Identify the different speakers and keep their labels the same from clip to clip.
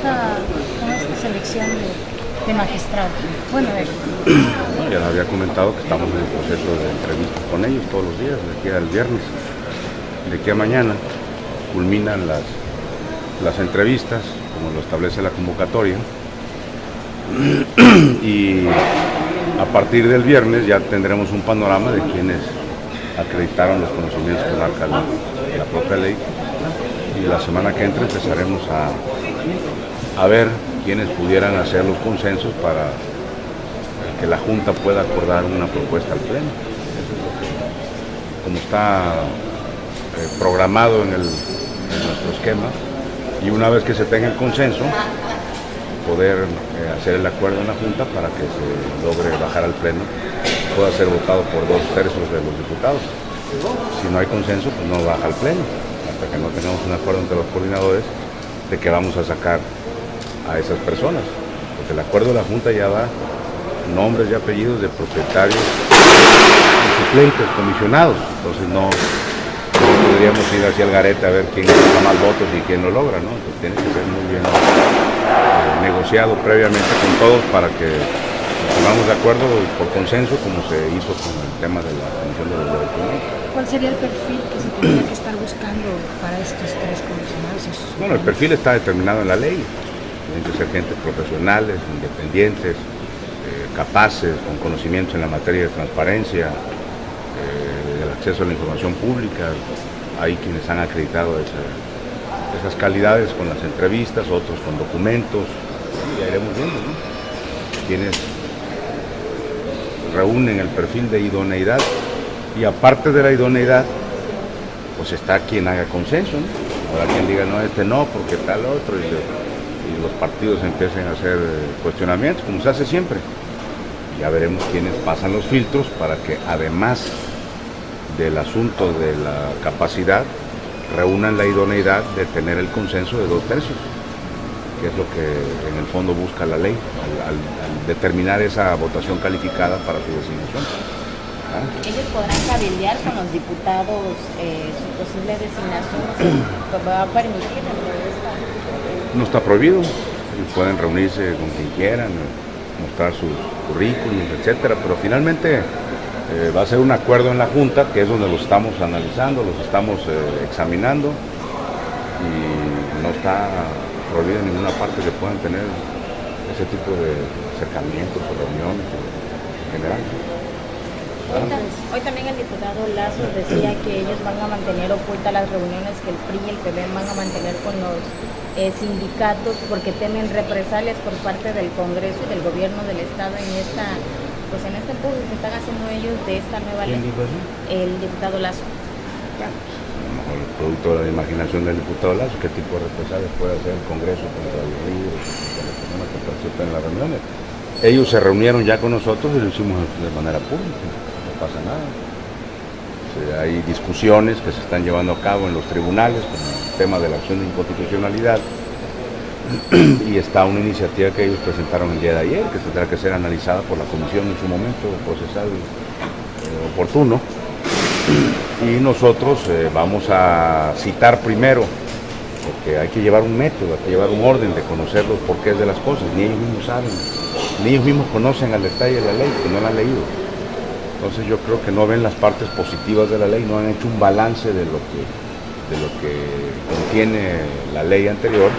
Speaker 1: con esta selección de magistrados? Bueno,
Speaker 2: ya les había comentado que estamos en el proceso de entrevistas con ellos todos los días, de aquí al viernes, de aquí a mañana, culminan las entrevistas, como lo establece la convocatoria, y a partir del viernes ya tendremos un panorama de quienes acreditaron los conocimientos que marca la propia ley, y la semana que entra empezaremos a ver quienes pudieran hacer los consensos para que la Junta pueda acordar una propuesta al Pleno. Eso es lo que, como está programado en nuestro esquema, y una vez que se tenga el consenso, poder hacer el acuerdo en la Junta para que se logre bajar al Pleno, pueda ser votado por 2/3 de los diputados. Si no hay consenso, pues no baja al Pleno, hasta que no tengamos un acuerdo entre los coordinadores de que vamos a sacar a esas personas, porque el acuerdo de la Junta ya da nombres y apellidos de propietarios y suplentes comisionados, entonces no podríamos ir hacia el garete a ver quién saca más votos y quién lo logra, ¿no? Entonces tiene que ser muy bien negociado previamente con todos para que nos pongamos de acuerdo por consenso, como se hizo con el tema de la Comisión de los Derechos Humanos.
Speaker 1: ¿Cuál sería el perfil que se tendría que estar buscando para estos 3 comisionados?
Speaker 2: Bueno, el perfil está determinado en la ley. Tienen que ser gente profesionales, independientes, capaces, con conocimientos en la materia de transparencia, del acceso a la información pública. Hay quienes han acreditado esas calidades con las entrevistas, otros con documentos, y ya iremos viendo, ¿no? Quienes reúnen el perfil de idoneidad, y aparte de la idoneidad, pues está quien haga consenso, ¿no? Habrá quien diga, no, este no, porque tal otro, y los partidos empiecen a hacer cuestionamientos, como se hace siempre. Ya veremos quiénes pasan los filtros para que, además del asunto de la capacidad, reúnan la idoneidad de tener el consenso de 2/3, que es lo que en el fondo busca la ley, al determinar esa votación calificada para su designación.
Speaker 3: ¿Ah? ¿Ellos podrán cabildear con los diputados su posible designación? ¿Se va a permitir dentro de esta?
Speaker 2: No está prohibido, pueden reunirse con quien quieran, mostrar sus currículums, etcétera, pero finalmente va a ser un acuerdo en la Junta, que es donde los estamos analizando, los estamos examinando, y no está prohibido en ninguna parte que puedan tener ese tipo de acercamientos o reuniones en general.
Speaker 3: Hoy también el diputado Lazo decía que ellos van a mantener ocultas las reuniones que el PRI y el PB van a mantener con los sindicatos porque temen represalias por parte del Congreso y del gobierno del Estado en este empuje que están haciendo ellos de esta nueva ley.
Speaker 2: ¿Quién dijo eso?
Speaker 3: El diputado Lazo.
Speaker 2: Claro, pues, a lo mejor el producto de la imaginación del diputado Lazo, qué tipo de represalias puede hacer el Congreso contra los líderes, contra las personas que participan en las reuniones. Ellos se reunieron ya con nosotros y lo hicimos de manera pública, no pasa nada. O sea, hay discusiones que se están llevando a cabo en los tribunales con el tema de la acción de inconstitucionalidad, y está una iniciativa que ellos presentaron el día de ayer, que tendrá que ser analizada por la comisión en su momento procesal oportuno, y nosotros vamos a citar primero, porque hay que llevar un método, hay que llevar un orden de conocer los porqués de las cosas. Ni ellos mismos saben, ni ellos mismos conocen al detalle la ley, que no la han leído. Entonces yo creo que no ven las partes positivas de la ley, no han hecho un balance de lo que contiene la ley anterior.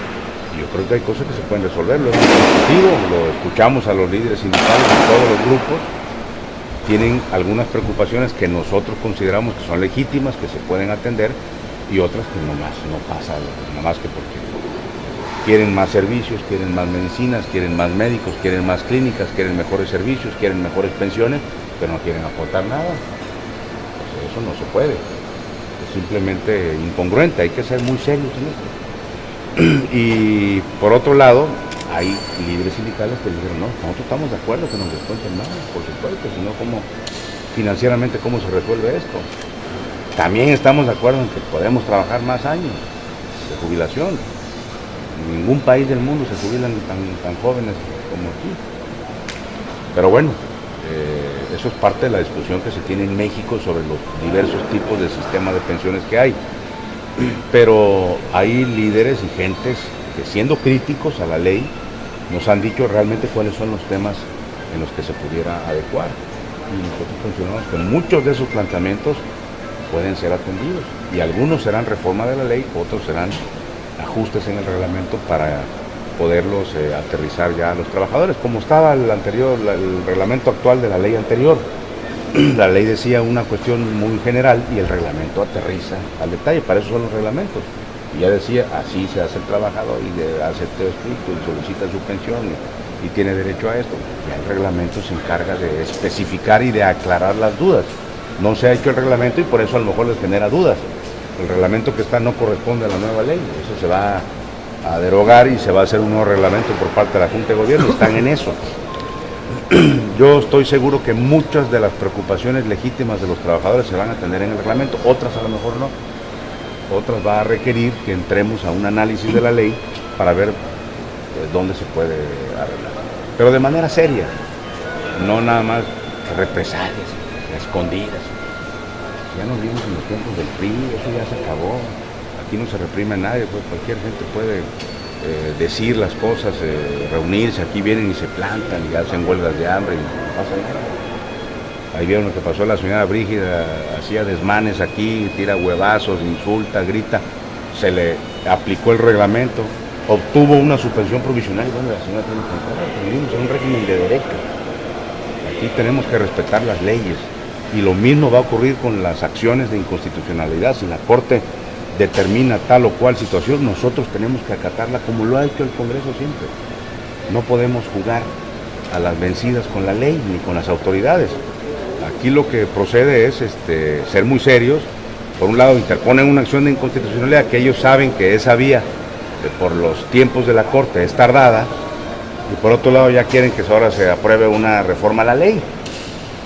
Speaker 2: Y yo creo que hay cosas que se pueden resolver, lo hemos discutido, lo escuchamos a los líderes sindicales de todos los grupos. Tienen algunas preocupaciones que nosotros consideramos que son legítimas, que se pueden atender, y otras que nomás no pasa, nomás que porque quieren más servicios, quieren más medicinas, quieren más médicos, quieren más clínicas, quieren mejores servicios, quieren mejores pensiones, pero no quieren aportar nada. Pues eso no se puede, es simplemente incongruente, hay que ser muy serios en esto. Y por otro lado, hay líderes sindicales que dijeron, no, nosotros estamos de acuerdo que nos descuenten más, por supuesto, sino financieramente cómo se resuelve esto. También estamos de acuerdo en que podemos trabajar más años de jubilación. En ningún país del mundo se jubilan tan jóvenes como aquí. Pero bueno, eso es parte de la discusión que se tiene en México sobre los diversos tipos de sistemas de pensiones que hay. Pero hay líderes y gentes que siendo críticos a la ley, nos han dicho realmente cuáles son los temas en los que se pudiera adecuar. Y nosotros consideramos que muchos de esos planteamientos pueden ser atendidos. Y algunos serán reforma de la ley, otros serán ajustes en el reglamento para poderlos aterrizar ya a los trabajadores, como estaba el reglamento actual de la ley anterior. La ley decía una cuestión muy general y el reglamento aterriza al detalle, para eso son los reglamentos. Y ya decía, así se hace el trabajador y hace el escrito y solicita su pensión y tiene derecho a esto. Ya el reglamento se encarga de especificar y de aclarar las dudas. No se ha hecho el reglamento y por eso a lo mejor les genera dudas. El reglamento que está no corresponde a la nueva ley, eso se va a derogar y se va a hacer un nuevo reglamento por parte de la Junta de Gobierno, están en eso. Yo estoy seguro que muchas de las preocupaciones legítimas de los trabajadores se van a atender en el reglamento, otras a lo mejor no. Otras va a requerir que entremos a un análisis de la ley para ver dónde se puede arreglar. Pero de manera seria, no nada más represalias, escondidas. Ya nos vimos en los tiempos del PRI, eso ya se acabó. Aquí no se reprime a nadie, pues cualquier gente puede decir las cosas, reunirse, aquí vienen y se plantan y hacen huelgas de hambre y no pasa nada. Ahí vieron lo que pasó, la señora Brígida hacía desmanes aquí, tira huevazos, insulta, grita, se le aplicó el reglamento, obtuvo una suspensión provisional y bueno, la señora tiene que entrar, vivimos en un régimen de derecho. Aquí tenemos que respetar las leyes y lo mismo va a ocurrir con las acciones de inconstitucionalidad. Si la Corte determina tal o cual situación, nosotros tenemos que acatarla como lo ha hecho el Congreso siempre. No podemos jugar a las vencidas con la ley ni con las autoridades. Aquí lo que procede es ser muy serios. Por un lado interponen una acción de inconstitucionalidad que ellos saben que esa vía por los tiempos de la Corte es tardada, y por otro lado ya quieren que ahora se apruebe una reforma a la ley.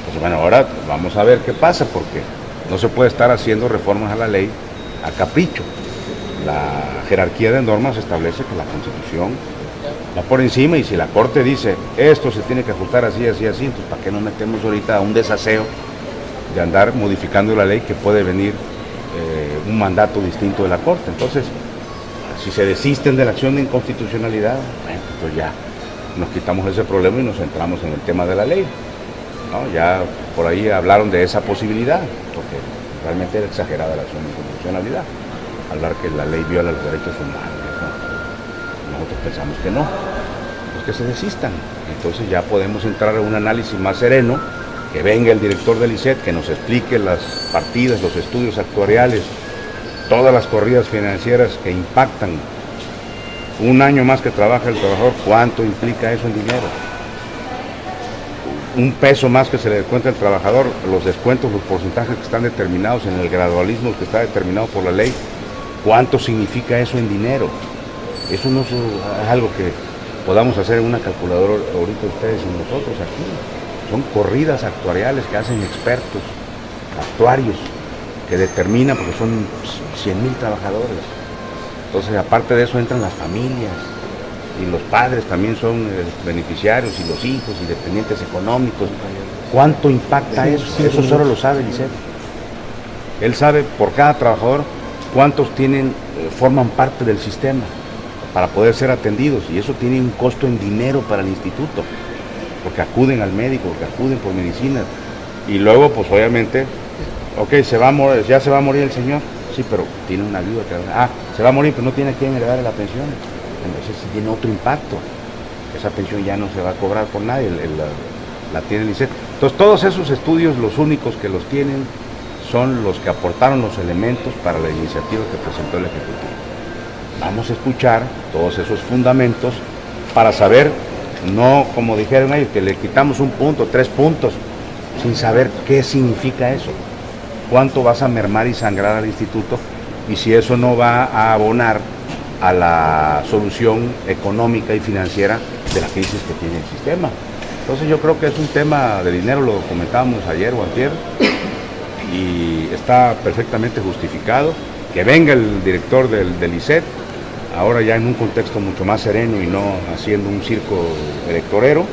Speaker 2: Pues bueno, ahora vamos a ver qué pasa, porque no se puede estar haciendo reformas a la ley a capricho. La jerarquía de normas establece que la Constitución va por encima, y si la Corte dice esto se tiene que ajustar así, así, así, entonces ¿para qué nos metemos ahorita a un desaseo de andar modificando la ley que puede venir un mandato distinto de la Corte? Entonces, si se desisten de la acción de inconstitucionalidad, bueno, pues ya nos quitamos ese problema y nos centramos en el tema de la ley, ¿no? Ya por ahí hablaron de esa posibilidad, porque realmente era exagerada la acción de inconstitucionalidad, hablar que la ley viola los derechos humanos, ¿no? Nosotros pensamos que no, pues que se desistan. Entonces ya podemos entrar a un análisis más sereno, que venga el director del ICET, que nos explique las partidas, los estudios actuariales, todas las corridas financieras que impactan un año más que trabaja el trabajador, cuánto implica eso en dinero. Un peso más que se le descuenta al trabajador, los descuentos, los porcentajes que están determinados en el gradualismo que está determinado por la ley, cuánto significa eso en dinero. Eso no es algo que podamos hacer en una calculadora ahorita ustedes y nosotros aquí. Son corridas actuariales que hacen expertos, actuarios, que determinan, porque son 100,000 trabajadores. Entonces, aparte de eso, entran las familias, y los padres también son beneficiarios, y los hijos, y dependientes económicos. ¿Cuánto impacta eso? Eso solo lo sabe el ICET. Él sabe por cada trabajador cuántos forman parte del sistema para poder ser atendidos, y eso tiene un costo en dinero para el instituto, porque acuden al médico, porque acuden por medicinas, y luego pues obviamente, ok, ya se va a morir el señor, sí, pero tiene una ayuda, se va a morir, pero no tiene a quién heredarle la pensión, entonces sí tiene otro impacto, esa pensión ya no se va a cobrar por nadie, la tiene el ICET. Entonces todos esos estudios, los únicos que los tienen son los que aportaron los elementos para la iniciativa que presentó el Ejecutivo. Vamos a escuchar todos esos fundamentos para saber, no como dijeron ellos, que le quitamos un punto, 3 puntos, sin saber qué significa eso, cuánto vas a mermar y sangrar al instituto, y si eso no va a abonar a la solución económica y financiera de la crisis que tiene el sistema. Entonces yo creo que es un tema de dinero, lo comentábamos ayer o antier, y está perfectamente justificado. Que venga el director del ICET, ahora ya en un contexto mucho más sereno y no haciendo un circo electorero,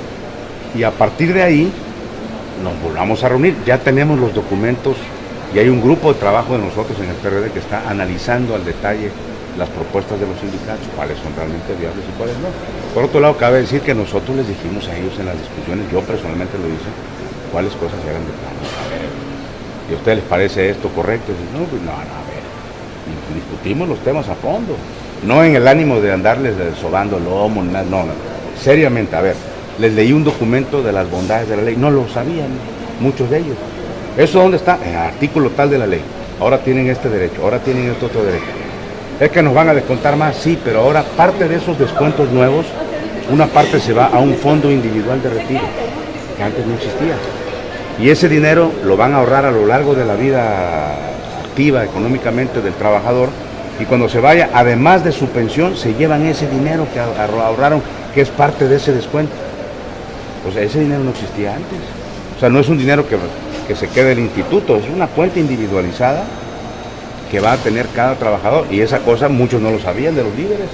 Speaker 2: y a partir de ahí nos volvamos a reunir. Ya tenemos los documentos y hay un grupo de trabajo de nosotros en el PRD que está analizando al detalle las propuestas de los sindicatos, cuáles son realmente viables y cuáles no. Por otro lado, cabe decir que nosotros les dijimos a ellos en las discusiones, yo personalmente lo hice, cuáles cosas eran de plano. A ver, ¿y a ustedes les parece esto correcto? Y dicen, no, pues no, a ver, y discutimos los temas a fondo, no en el ánimo de andarles sobando lomo, no, seriamente, a ver, les leí un documento de las bondades de la ley, no lo sabían muchos de ellos. ¿Eso dónde está? En el artículo tal de la ley. Ahora tienen este derecho, ahora tienen este otro derecho. Es que nos van a descontar más, sí, pero ahora parte de esos descuentos nuevos, una parte se va a un fondo individual de retiro, que antes no existía. Y ese dinero lo van a ahorrar a lo largo de la vida activa económicamente del trabajador, y cuando se vaya, además de su pensión, se llevan ese dinero que ahorraron, que es parte de ese descuento. O sea, ese dinero no existía antes. O sea, no es un dinero que se quede el instituto, es una cuenta individualizada que va a tener cada trabajador, y esa cosa muchos no lo sabían de los líderes.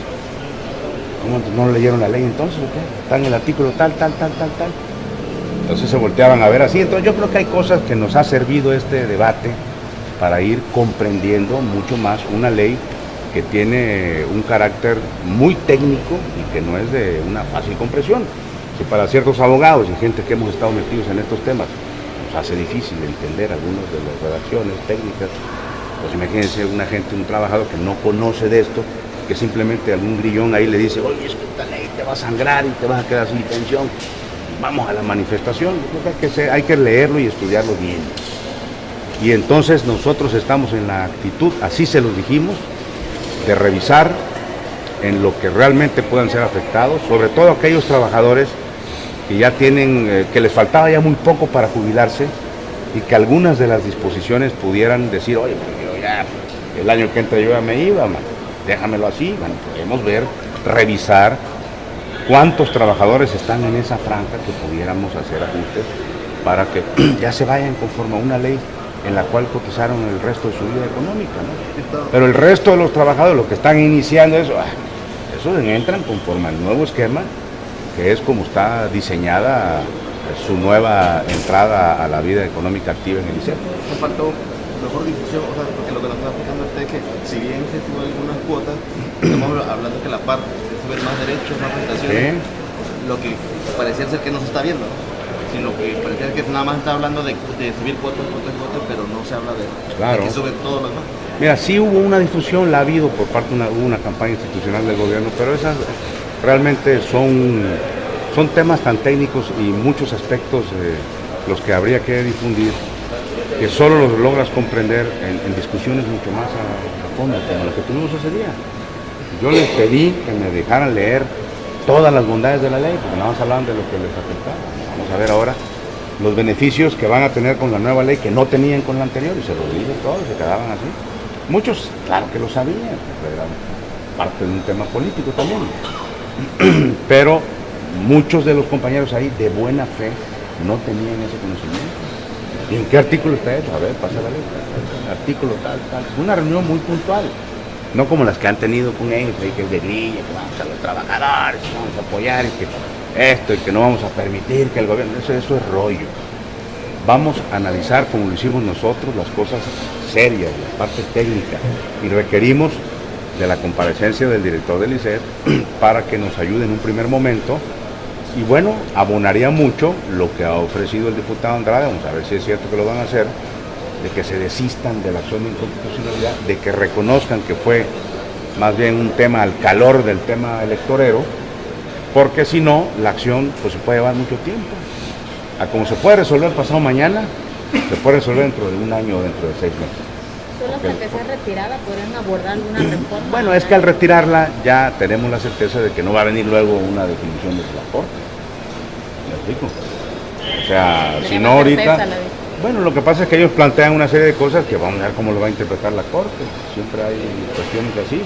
Speaker 2: ¿Cómo no leyeron la ley entonces? ¿O qué? Está en el artículo tal. Entonces se volteaban a ver así. Entonces yo creo que hay cosas que nos ha servido este debate para ir comprendiendo mucho más una ley que tiene un carácter muy técnico y que no es de una fácil comprensión. Si para ciertos abogados y gente que hemos estado metidos en estos temas nos hace difícil entender algunas de las redacciones técnicas, pues imagínense un trabajador que no conoce de esto, que simplemente algún grillón ahí le dice, oye, es que esta ley te va a sangrar y te vas a quedar sin pensión, vamos a la manifestación. Yo creo que hay que leerlo y estudiarlo bien. Y entonces nosotros estamos en la actitud, así se los dijimos, de revisar en lo que realmente puedan ser afectados, sobre todo aquellos trabajadores que ya tienen, que les faltaba ya muy poco para jubilarse, y que algunas de las disposiciones pudieran decir, oye, pues yo ya, el año que entra yo ya me iba, man, déjamelo así. Bueno, podemos ver, revisar cuántos trabajadores están en esa franja que pudiéramos hacer ajustes para que ya se vayan conforme a una ley en la cual cotizaron el resto de su vida económica, ¿no? Pero el resto de los trabajadores, los que están iniciando eso, esos entran conforme al nuevo esquema, que es como está diseñada su nueva entrada a la vida económica activa en el ICEP.
Speaker 4: Me faltó mejor difusión, o sea, porque lo que nos está apuntando es que si bien se suben algunas cuotas, estamos hablando que la parte se suben más derechos, más prestaciones, lo que parecía ser que no se está viendo, ¿no? Sino que parecía que nada más está hablando de subir cuotas, pero no se habla de que suben todo lo demás.
Speaker 2: Mira, sí hubo una difusión, la ha habido por parte de una campaña institucional del gobierno, pero esas realmente son temas tan técnicos y muchos aspectos los que habría que difundir, que solo los logras comprender en discusiones mucho más a fondo, como lo que tuvimos ese día. Yo les pedí que me dejaran leer todas las bondades de la ley, porque nada más hablaban de lo que les afectaba. Vamos a ver ahora los beneficios que van a tener con la nueva ley que no tenían con la anterior, y se los dije todos, se quedaban así. Muchos, claro que lo sabían, era parte de un tema político también, pero muchos de los compañeros ahí de buena fe no tenían ese conocimiento. ¿Y en qué artículo está eso? A ver, pasa la ley. Artículo tal. Una reunión muy puntual, no como las que han tenido con ellos, ahí que es de grilla, que vamos a los trabajadores, que vamos a apoyar, y que esto, y que no vamos a permitir que el gobierno, eso es rollo. Vamos a analizar, como lo hicimos nosotros, las cosas serias, la parte técnica, y requerimos de la comparecencia del director del ICET para que nos ayude en un primer momento. Y bueno, abonaría mucho lo que ha ofrecido el diputado Andrade, vamos a ver si es cierto que lo van a hacer, de que se desistan de la acción de inconstitucionalidad, de que reconozcan que fue más bien un tema al calor del tema electorero, porque si no, la acción pues se puede llevar mucho tiempo. A como se puede resolver pasado mañana, se puede resolver dentro de un año o dentro de 6 meses.
Speaker 3: Solo hasta que sea retirada podrían abordar alguna reforma.
Speaker 2: Bueno, es que al retirarla ya tenemos la certeza de que no va a venir luego una definición de la Corte. ¿Me explico? O sea, si no ahorita... Bueno, lo que pasa es que ellos plantean una serie de cosas que vamos a ver cómo lo va a interpretar la Corte. Siempre hay cuestiones así.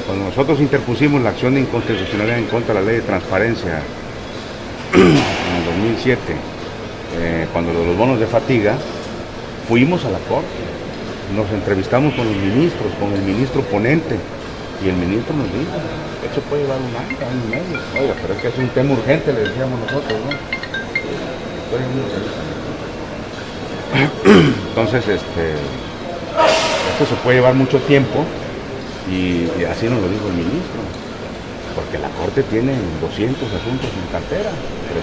Speaker 2: Cuando nosotros interpusimos la acción de inconstitucionalidad en contra de la ley de transparencia en el 2007, cuando los bonos de fatiga, fuimos a la Corte, nos entrevistamos con los ministros, con el ministro ponente, y el ministro nos dijo, eso puede llevar un año y medio. Oiga, pero es que es un tema urgente, le decíamos nosotros, ¿no? Entonces, esto se puede llevar mucho tiempo, Y así nos lo dijo el ministro, porque la Corte tiene 200 asuntos en cartera,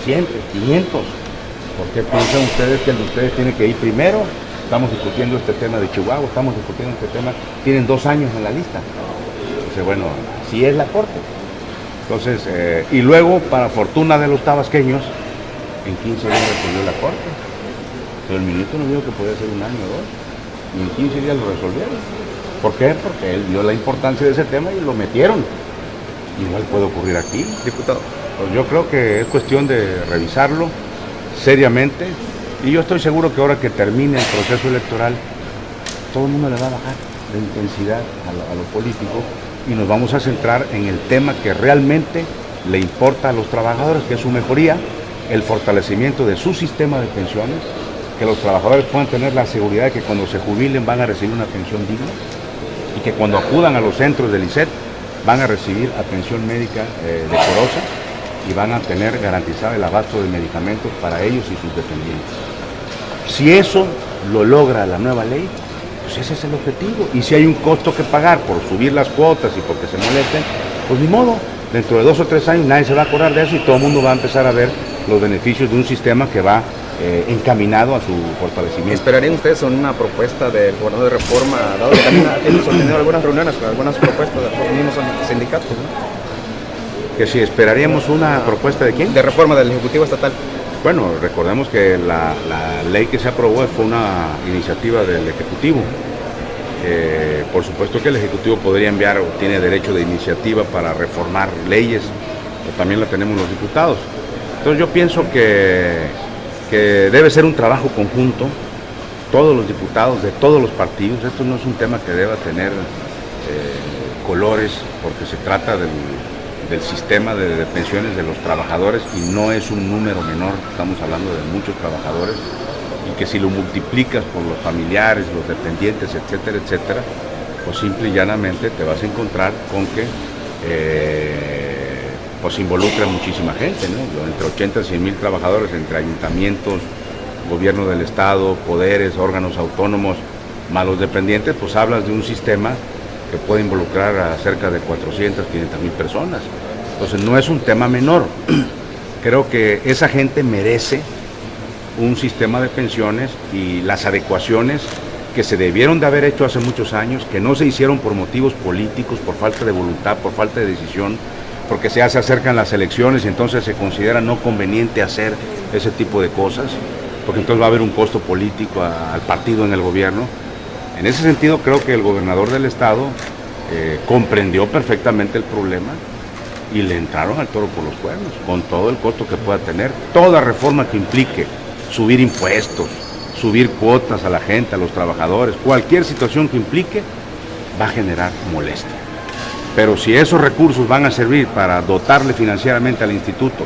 Speaker 2: 300, 500. ¿Por qué piensan ustedes que el de ustedes tiene que ir primero? Estamos discutiendo este tema de Chihuahua, estamos discutiendo este tema, tienen 2 años en la lista. Entonces, bueno, así es la Corte. Entonces, y luego, para fortuna de los tabasqueños, en 15 días resolvió la Corte. Pero el ministro nos dijo que podía ser 1 año o 2, y en 15 días lo resolvieron. ¿Por qué? Porque él vio la importancia de ese tema y lo metieron. Igual puede ocurrir aquí, diputado. Pues yo creo que es cuestión de revisarlo seriamente, y yo estoy seguro que ahora que termine el proceso electoral, todo el mundo le va a bajar de intensidad a lo político, y nos vamos a centrar en el tema que realmente le importa a los trabajadores, que es su mejoría, el fortalecimiento de su sistema de pensiones, que los trabajadores puedan tener la seguridad de que cuando se jubilen van a recibir una pensión digna, y que cuando acudan a los centros del ISSSTE van a recibir atención médica decorosa, y van a tener garantizado el abasto de medicamentos para ellos y sus dependientes. Si eso lo logra la nueva ley, pues ese es el objetivo. Y si hay un costo que pagar por subir las cuotas y porque se molesten, pues ni modo, dentro de 2 o 3 años nadie se va a acordar de eso y todo el mundo va a empezar a ver los beneficios de un sistema que va encaminado a su fortalecimiento.
Speaker 5: ¿Esperarían ustedes una propuesta del gobernador de reforma, dado que también hemos tenido algunas reuniones con algunas propuestas de los mismos sindicatos, ¿no?
Speaker 2: Que si esperaríamos una propuesta de quién?
Speaker 5: De reforma del Ejecutivo Estatal.
Speaker 2: Bueno, recordemos que la ley que se aprobó fue una iniciativa del Ejecutivo. Por supuesto que el Ejecutivo podría enviar o tiene derecho de iniciativa para reformar leyes, pero también la tenemos los diputados. Entonces yo pienso que debe ser un trabajo conjunto, todos los diputados de todos los partidos. Esto no es un tema que deba tener colores, porque se trata del sistema de pensiones de los trabajadores y no es un número menor, estamos hablando de muchos trabajadores, y que si lo multiplicas por los familiares, los dependientes, etcétera, etcétera, pues simple y llanamente te vas a encontrar con que pues involucra muchísima gente, ¿no? Entre 80 y 100 mil trabajadores, entre ayuntamientos, gobierno del estado, poderes, órganos autónomos, más los dependientes, pues hablas de un sistema que puede involucrar a cerca de 400, 500 mil personas. Entonces no es un tema menor. Creo que esa gente merece un sistema de pensiones y las adecuaciones que se debieron de haber hecho hace muchos años, que no se hicieron por motivos políticos, por falta de voluntad, por falta de decisión, porque ya se acercan las elecciones y entonces se considera no conveniente hacer ese tipo de cosas, porque entonces va a haber un costo político al partido en el gobierno. En ese sentido creo que el gobernador del estado comprendió perfectamente el problema y le entraron al toro por los cuernos, con todo el costo que pueda tener. Toda reforma que implique subir impuestos, subir cuotas a la gente, a los trabajadores, cualquier situación que implique, va a generar molestia. Pero si esos recursos van a servir para dotarle financieramente al instituto,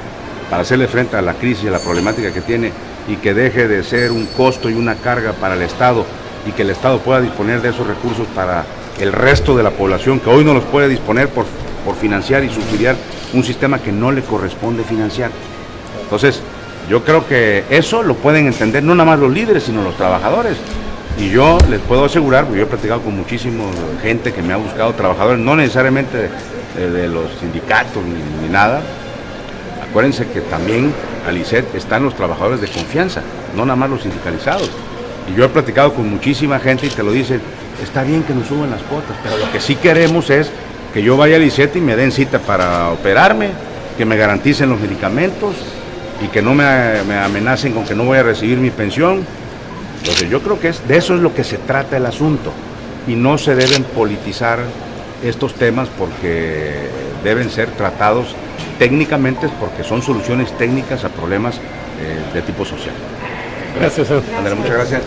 Speaker 2: para hacerle frente a la crisis y a la problemática que tiene, y que deje de ser un costo y una carga para el Estado, y que el Estado pueda disponer de esos recursos para el resto de la población, que hoy no los puede disponer por financiar y subsidiar un sistema que no le corresponde financiar. Entonces, yo creo que eso lo pueden entender no nada más los líderes, sino los trabajadores. Y yo les puedo asegurar, porque yo he platicado con muchísima gente que me ha buscado, trabajadores, no necesariamente de los sindicatos ni nada. Acuérdense que también al ISSSTE están los trabajadores de confianza, no nada más los sindicalizados. Y yo he platicado con muchísima gente y te lo dicen, está bien que nos suban las cuotas, pero lo que sí queremos es que yo vaya al ISSSTE y me den cita para operarme, que me garanticen los medicamentos y que no me amenacen con que no voy a recibir mi pensión. Entonces yo creo que de eso es lo que se trata el asunto, y no se deben politizar estos temas, porque deben ser tratados técnicamente, porque son soluciones técnicas a problemas de tipo social.
Speaker 5: Gracias.
Speaker 2: Andrés, muchas gracias.